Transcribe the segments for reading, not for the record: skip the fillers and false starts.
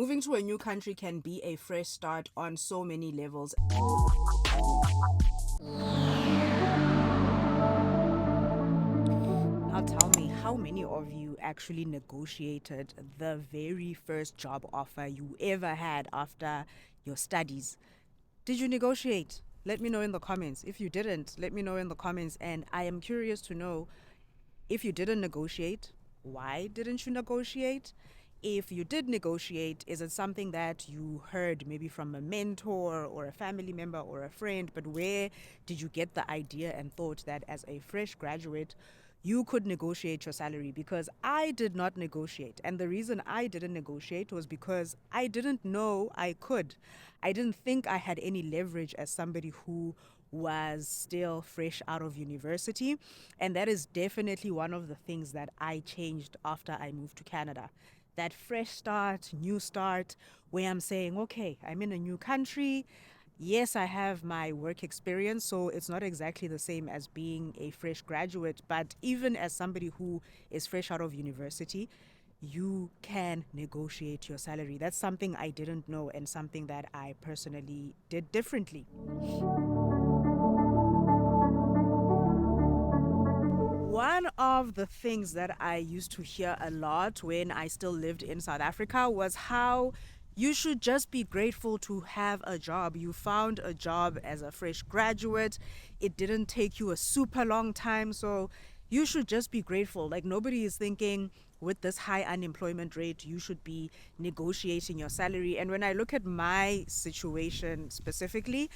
Moving to a new country can be a fresh start on so many levels. Now tell me, how many of you actually negotiated the very first job offer you ever had after your studies? Did you negotiate? Let me know in the comments. If you didn't, let me know in the comments. And I am curious to know, if you didn't negotiate, why didn't you negotiate? If you did negotiate, is it something that you heard maybe from a mentor or a family member or a friend? But where did you get the idea and thought that as a fresh graduate, you could negotiate your salary? Because I did not negotiate. And the reason I didn't negotiate was because I didn't know I could. I didn't think I had any leverage as somebody who was still fresh out of university. And that is definitely one of the things that I changed after I moved to Canada. That fresh start, new start, where I'm saying, okay, I'm in a new country. Yes, I have my work experience, so it's not exactly the same as being a fresh graduate. But even as somebody who is fresh out of university, you can negotiate your salary. That's something I didn't know and something that I personally did differently. One of the things that I used to hear a lot when I still lived in South Africa was how you should just be grateful to have a job. You found a job as a fresh graduate. It didn't take you a super long time. So you should just be grateful. Like, nobody is thinking with this high unemployment rate, you should be negotiating your salary. And when I look at my situation specifically,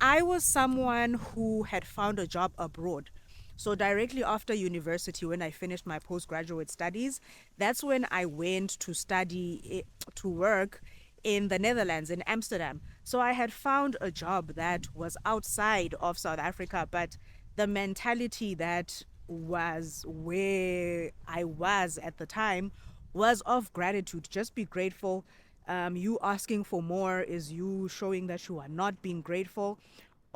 I was someone who had found a job abroad. So directly after university, when I finished my postgraduate studies, that's when I went to to work in the Netherlands, in Amsterdam. So I had found a job that was outside of South Africa, but the mentality that was where I was at the time was of gratitude. Just be grateful. You asking for more is you showing that you are not being grateful,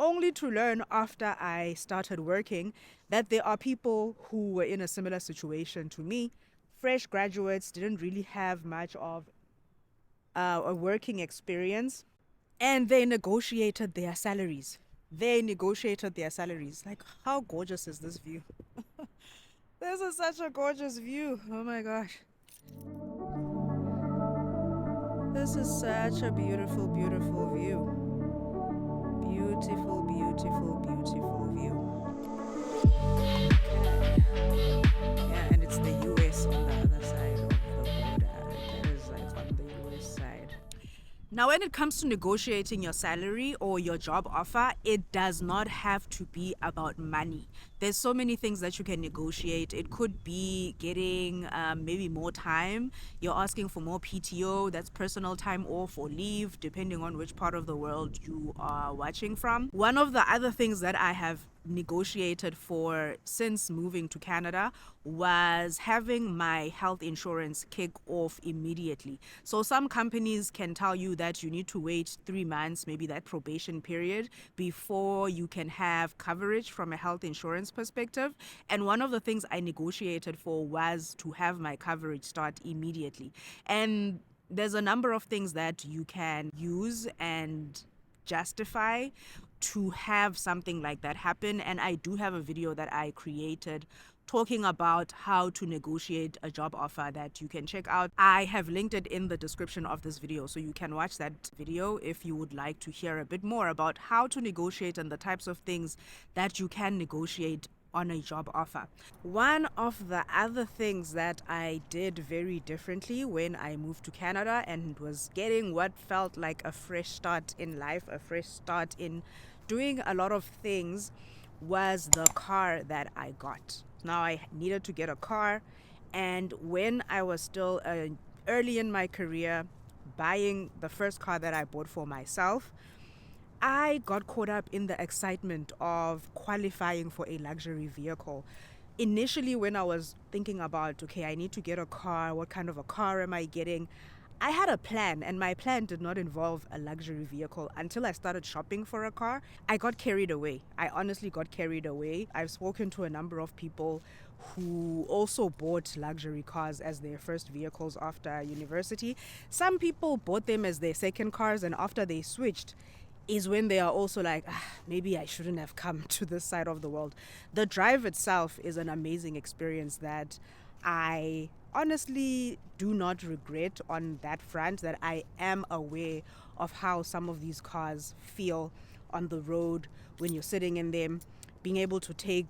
only to learn after I started working that there are people who were in a similar situation to me. Fresh graduates didn't really have much of a working experience, and they negotiated their salaries. They negotiated their salaries. Like, how gorgeous is this view? This is such a gorgeous view. Oh my gosh. This is such a beautiful, beautiful view. Beautiful, beautiful, beautiful view. Yeah, and it's the US on the other side of the border. That is like on the US side. Now, when it comes to negotiating your salary or your job offer, it does not have to be about money. There's so many things that you can negotiate. It could be getting maybe more time. You're asking for more PTO, that's personal time off or leave, depending on which part of the world you are watching from. One of the other things that I have negotiated for since moving to Canada was having my health insurance kick off immediately. So some companies can tell you that you need to wait 3 months, maybe that probation period, before you can have coverage from a health insurance perspective. And one of the things I negotiated for was to have my coverage start immediately. And there's a number of things that you can use and justify to have something like that happen. And I do have a video that I created talking about how to negotiate a job offer that you can check out. I have linked it in the description of this video, so you can watch that video if you would like to hear a bit more about how to negotiate and the types of things that you can negotiate on a job offer. One of the other things that I did very differently when I moved to Canada and was getting what felt like a fresh start in life, a fresh start in doing a lot of things, was the car that I got. Now, I needed to get a car, and when I was still early in my career, buying the first car that I bought for myself, I got caught up in the excitement of qualifying for a luxury vehicle. Initially, when I was thinking about, okay, I need to get a car, what kind of a car am I getting? I had a plan, and my plan did not involve a luxury vehicle until I started shopping for a car. I got carried away. I honestly got carried away. I've spoken to a number of people who also bought luxury cars as their first vehicles after university. Some people bought them as their second cars, and after they switched, is when they are also like, maybe I shouldn't have come to this side of the world. The drive itself is an amazing experience that I honestly do not regret on that front, that I am aware of how some of these cars feel on the road when you're sitting in them, being able to take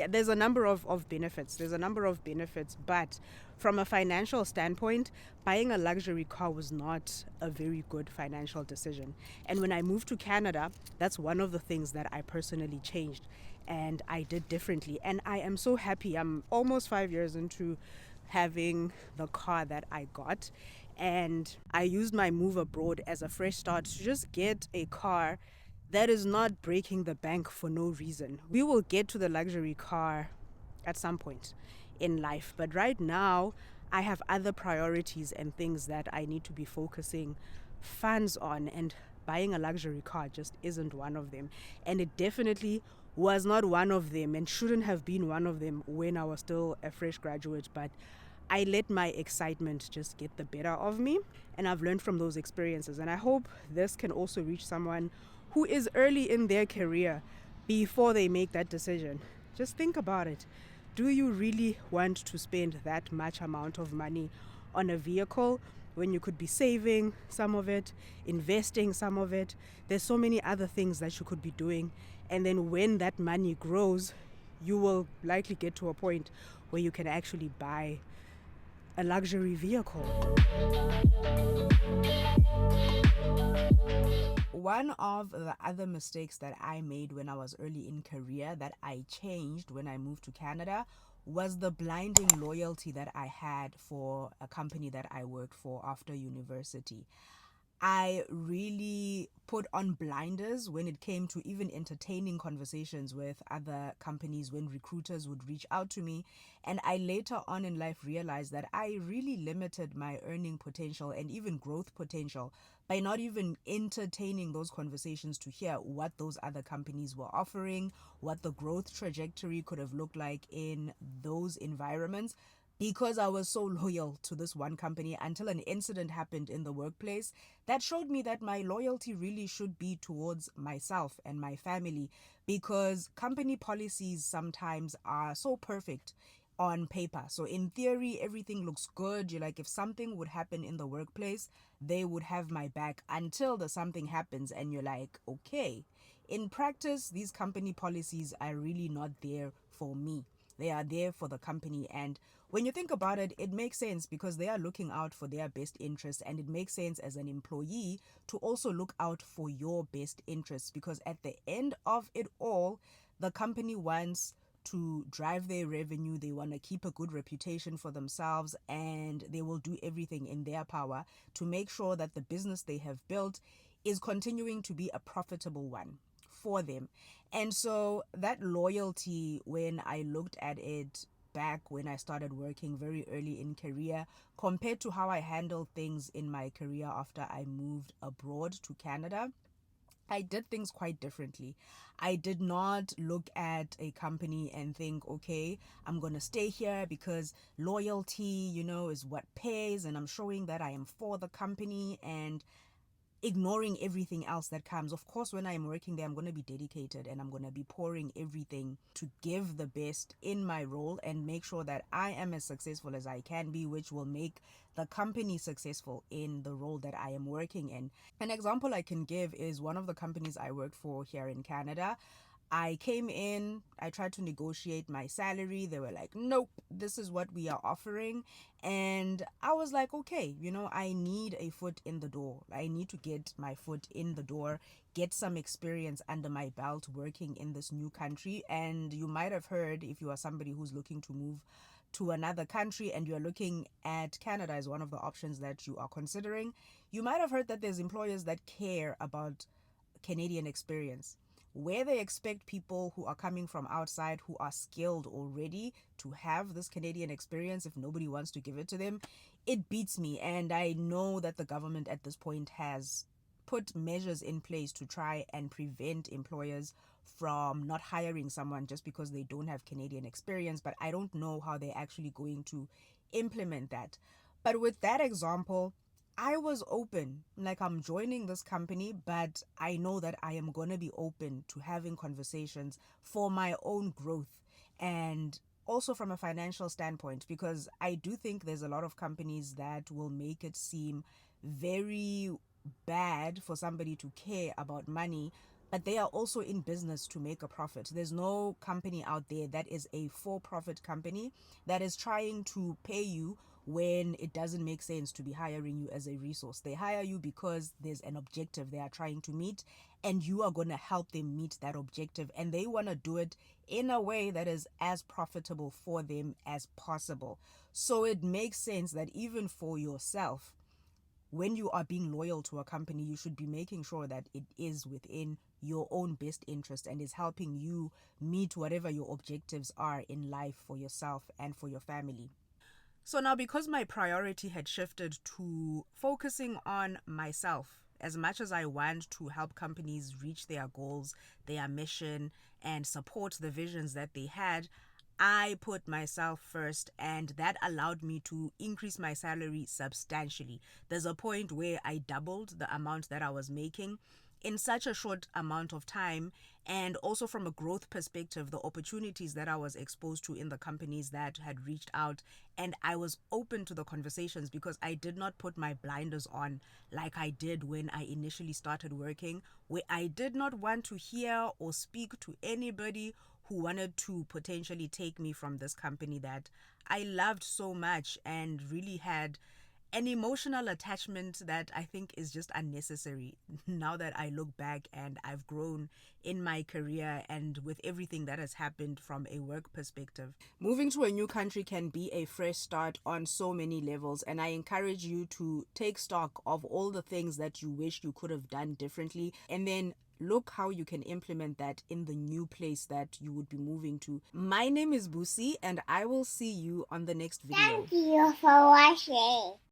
there's a number of benefits. There's a number of benefits, but from a financial standpoint, buying a luxury car was not a very good financial decision. And when I moved to Canada, that's one of the things that I personally changed and I did differently. And I am so happy. I'm almost 5 years into having the car that I got. And I used my move abroad as a fresh start to just get a car that is not breaking the bank for no reason. We will get to the luxury car at some point in life, but right now I have other priorities and things that I need to be focusing funds on, and buying a luxury car just isn't one of them. And it definitely was not one of them and shouldn't have been one of them when I was still a fresh graduate, but I let my excitement just get the better of me, and I've learned from those experiences. And I hope this can also reach someone who is early in their career before they make that decision. Just think about it. Do you really want to spend that much amount of money on a vehicle when you could be saving some of it, investing some of it? There's so many other things that you could be doing. And then when that money grows, you will likely get to a point where you can actually buy a luxury vehicle. One of the other mistakes that I made when I was early in career that I changed when I moved to Canada was the blinding loyalty that I had for a company that I worked for after university. I really put on blinders when it came to even entertaining conversations with other companies when recruiters would reach out to me. And I later on in life realized that I really limited my earning potential and even growth potential by not even entertaining those conversations to hear what those other companies were offering, what the growth trajectory could have looked like in those environments, because I was so loyal to this one company until an incident happened in the workplace that showed me that my loyalty really should be towards myself and my family, because company policies sometimes are so perfect on paper. So in theory, everything looks good. You're like, if something would happen in the workplace, they would have my back until the something happens and you're like, okay. In practice, these company policies are really not there for me. They are there for the company. And when you think about it, it makes sense because they are looking out for their best interests. And it makes sense as an employee to also look out for your best interests, because at the end of it all, the company wants to drive their revenue. They want to keep a good reputation for themselves, and they will do everything in their power to make sure that the business they have built is continuing to be a profitable one for them. And so that loyalty, when I looked at it back when I started working very early in career, compared to how I handled things in my career after I moved abroad to Canada, I did things quite differently. I did not look at a company and think, okay, I'm going to stay here because loyalty, is what pays, and I'm showing that I am for the company, and ignoring everything else that comes. Of course, when I'm working there, I'm going to be dedicated and I'm going to be pouring everything to give the best in my role and make sure that I am as successful as I can be, which will make the company successful in the role that I am working in. An example I can give is one of the companies I worked for here in Canada. I came in, I tried to negotiate my salary. They were like, nope, this is what we are offering. And I was like, okay, I need a foot in the door. I need to get my foot in the door, get some experience under my belt working in this new country. And you might have heard, if you are somebody who's looking to move to another country and you're looking at Canada as one of the options that you are considering, you might have heard that there's employers that care about Canadian experience, where they expect people who are coming from outside who are skilled already to have this Canadian experience if nobody wants to give it to them. it beats me. And I know that the government at this point has put measures in place to try and prevent employers from not hiring someone just because they don't have Canadian experience. But I don't know how they're actually going to implement that. But with that example, I was open. Like, I'm joining this company, but I know that I am going to be open to having conversations for my own growth and also from a financial standpoint, because I do think there's a lot of companies that will make it seem very bad for somebody to care about money, but they are also in business to make a profit. There's no company out there that is a for-profit company that is trying to pay you when it doesn't make sense to be hiring you as a resource. They hire you because there's an objective they are trying to meet, and you are going to help them meet that objective, and they want to do it in a way that is as profitable for them as possible. So it makes sense that even for yourself, when you are being loyal to a company, you should be making sure that it is within your own best interest and is helping you meet whatever your objectives are in life for yourself and for your family. So now, because my priority had shifted to focusing on myself, as much as I want to help companies reach their goals, their mission, and support the visions that they had, I put myself first, and that allowed me to increase my salary substantially. There's a point where I doubled the amount that I was making in such a short amount of time. And also from a growth perspective, the opportunities that I was exposed to in the companies that had reached out, and I was open to the conversations because I did not put my blinders on like I did when I initially started working, where I did not want to hear or speak to anybody who wanted to potentially take me from this company that I loved so much and really had an emotional attachment that I think is just unnecessary now that I look back and I've grown in my career and with everything that has happened from a work perspective. Moving to a new country can be a fresh start on so many levels, and I encourage you to take stock of all the things that you wish you could have done differently, and then look how you can implement that in the new place that you would be moving to. My name is Busi, and I will see you on the next video. Thank you for watching.